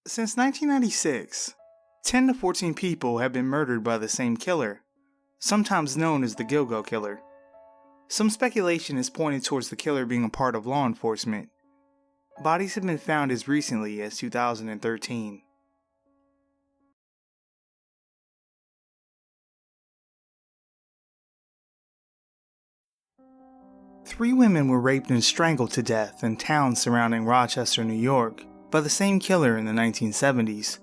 Since 1996, 10 to 14 people have been murdered by the same killer, sometimes known as the Gilgo Killer. Some speculation is pointed towards the killer being a part of law enforcement. Bodies have been found as recently as 2013. Three women were raped and strangled to death in towns surrounding Rochester, New York, by the same killer in the 1970s.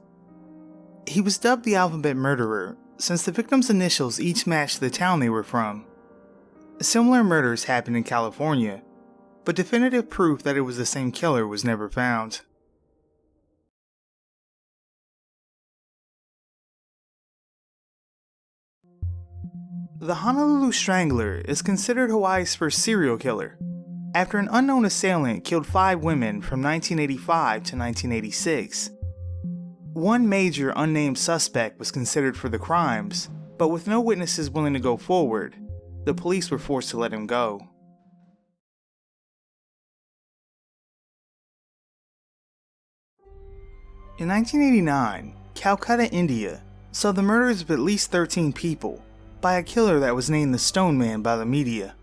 He was dubbed the Alphabet Murderer since the victims' initials each matched the town they were from. Similar murders happened in California, but definitive proof that it was the same killer was never found. The Honolulu Strangler is considered Hawaii's first serial killer, after an unknown assailant killed 5 women from 1985 to 1986. One major unnamed suspect was considered for the crimes, but with no witnesses willing to go forward, the police were forced to let him go. In 1989, Calcutta, India, saw the murders of at least 13 people by a killer that was named the Stoneman by the media.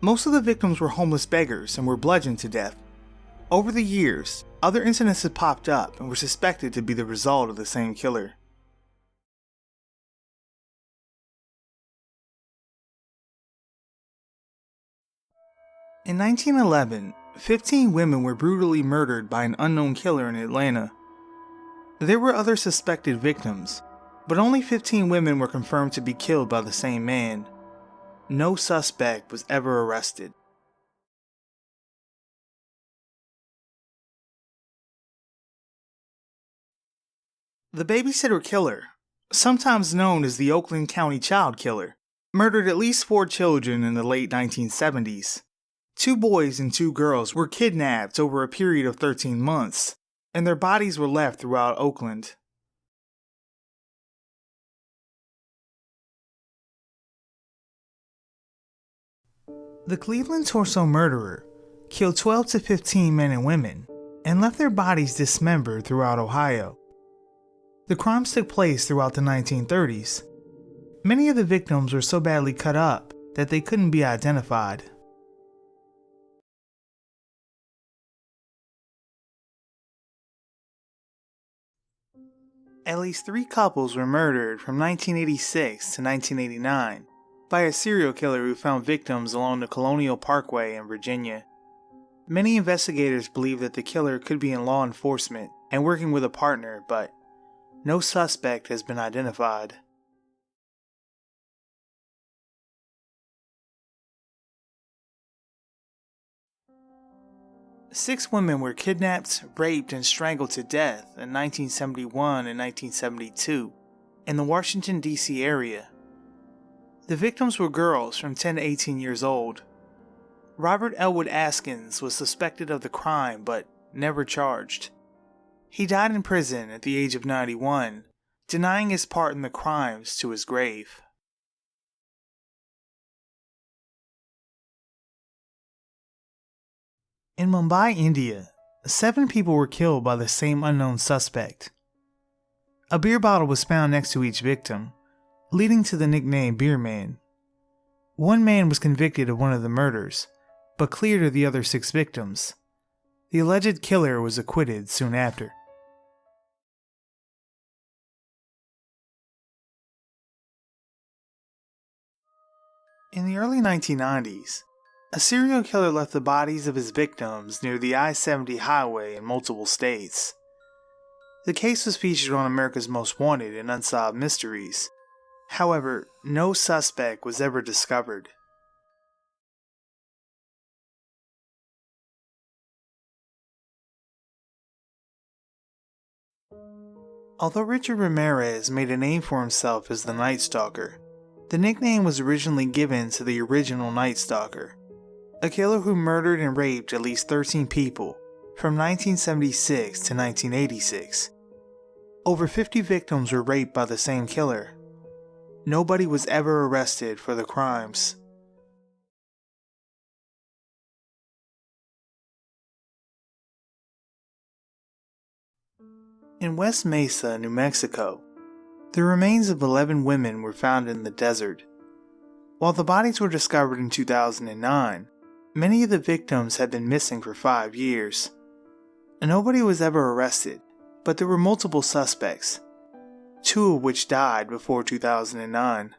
Most of the victims were homeless beggars and were bludgeoned to death. Over the years, other incidents had popped up and were suspected to be the result of the same killer. In 1911, 15 women were brutally murdered by an unknown killer in Atlanta. There were other suspected victims, but only 15 women were confirmed to be killed by the same man. No suspect was ever arrested. The babysitter killer, sometimes known as the Oakland County Child Killer, murdered at least 4 children in the late 1970s. 2 boys and 2 girls were kidnapped over a period of 13 months, and their bodies were left throughout Oakland. The Cleveland Torso Murderer killed 12 to 15 men and women and left their bodies dismembered throughout Ohio. The crimes took place throughout the 1930s. Many of the victims were so badly cut up that they couldn't be identified. At least 3 couples were murdered from 1986 to 1989 by a serial killer who found victims along the Colonial Parkway in Virginia. Many investigators believe that the killer could be in law enforcement and working with a partner, but no suspect has been identified. Six women were kidnapped, raped, and strangled to death in 1971 and 1972 in the Washington, D.C. area. The victims were girls from 10 to 18 years old. Robert Elwood Askins was suspected of the crime but never charged. He died in prison at the age of 91, denying his part in the crimes to his grave. In Mumbai, India, 7 people were killed by the same unknown suspect. A beer bottle was found next to each victim, leading to the nickname Beer Man. One man was convicted of one of the murders, but cleared of the other 6 victims. The alleged killer was acquitted soon after. In the early 1990s, a serial killer left the bodies of his victims near the I-70 highway in multiple states. The case was featured on America's Most Wanted and Unsolved Mysteries. However, no suspect was ever discovered. Although Richard Ramirez made a name for himself as the Night Stalker, the nickname was originally given to the original Night Stalker, a killer who murdered and raped at least 13 people from 1976 to 1986. Over 50 victims were raped by the same killer. Nobody was ever arrested for the crimes. In West Mesa, New Mexico, the remains of 11 women were found in the desert. While the bodies were discovered in 2009, many of the victims had been missing for 5 years. Nobody was ever arrested, but there were multiple suspects, 2 of which died before 2009.